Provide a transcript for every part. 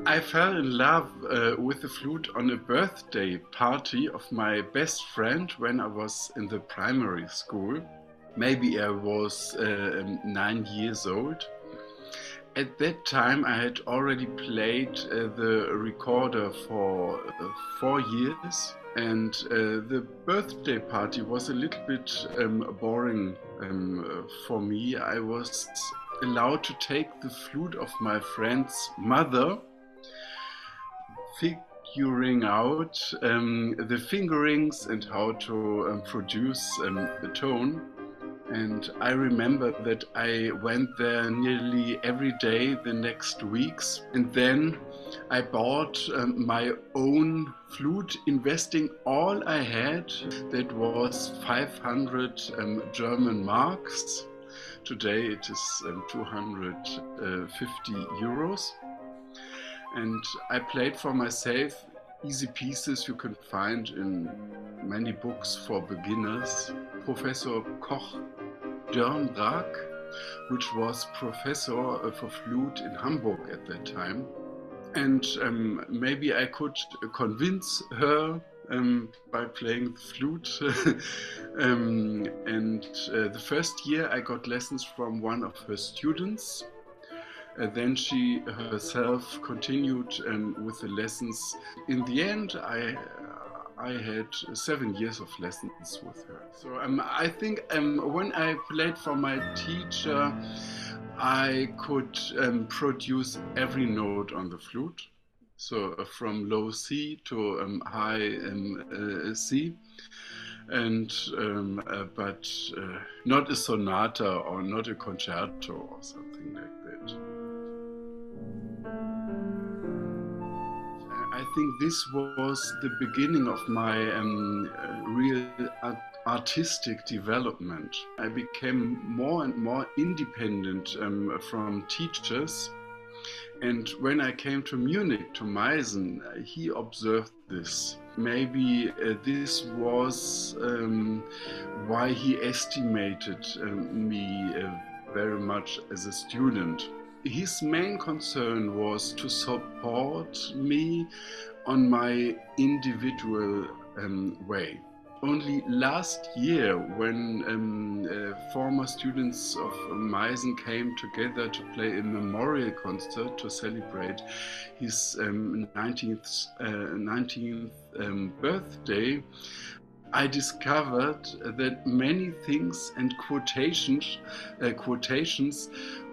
I fell in love with the flute on a birthday party of my best friend when I was in the primary school. Maybe I was 9 years old. At that time I had already played the recorder for 4 years, and the birthday party was a little bit boring for me. I was allowed to take the flute of my friend's mother, figuring out the fingerings and how to produce the tone. And I remember that I went there nearly every day the next weeks. And then I bought my own flute, investing all I had. That was 500 German marks. Today it is 250 euros. And I played for myself easy pieces you can find in many books for beginners. Professor Koch Dörnbrag, which was professor for flute in Hamburg at that time. And maybe I could convince her by playing the flute. The first year I got lessons from one of her students. Then she herself continued with the lessons. In the end, I had 7 years of lessons with her. So I think when I played for my teacher, I could produce every note on the flute. So from low C to high C. And but not a sonata or not a concerto or something like that. I think this was the beginning of my real artistic development. I became more and more independent from teachers. And when I came to Munich, to Meisen, he observed this. Maybe this was why he estimated me very much as a student. His main concern was to support me on my individual way. Only last year, when former students of Meisen came together to play a memorial concert to celebrate his 19th birthday, I discovered that many things and quotations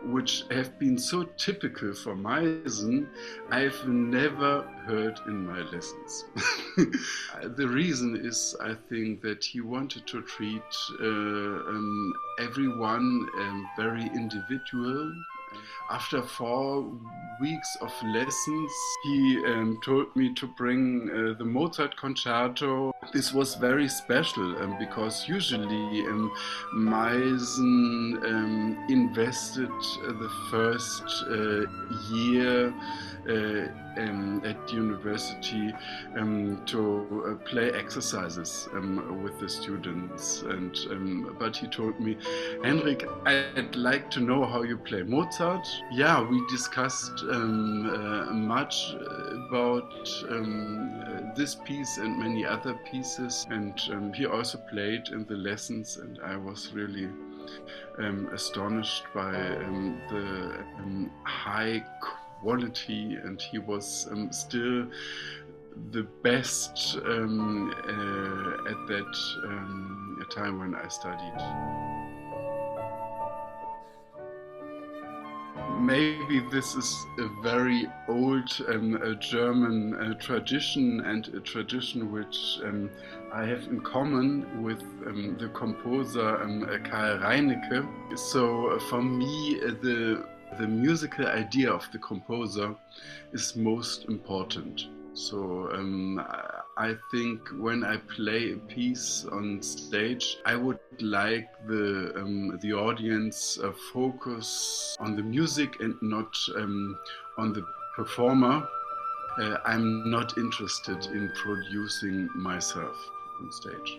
which have been so typical for Meisen, I've never heard in my lessons. The reason is, I think, that he wanted to treat everyone very individual. After 4 weeks of lessons, he told me to bring the Mozart concerto. This was very special because usually Meisen invested the first year at university to play exercises with the students. But he told me, Henrik, I'd like to know how you play Mozart. Yeah, we discussed much about this piece and many other pieces. And he also played in the lessons, and I was really astonished by the high quality, and he was still the best at that time when I studied. Maybe this is a very old German tradition, and a tradition which I have in common with the composer Karl Reinecke. So for me, the musical idea of the composer is most important. So I think when I play a piece on stage, I would like the audience focus on the music and not on the performer. I'm not interested in producing myself on stage.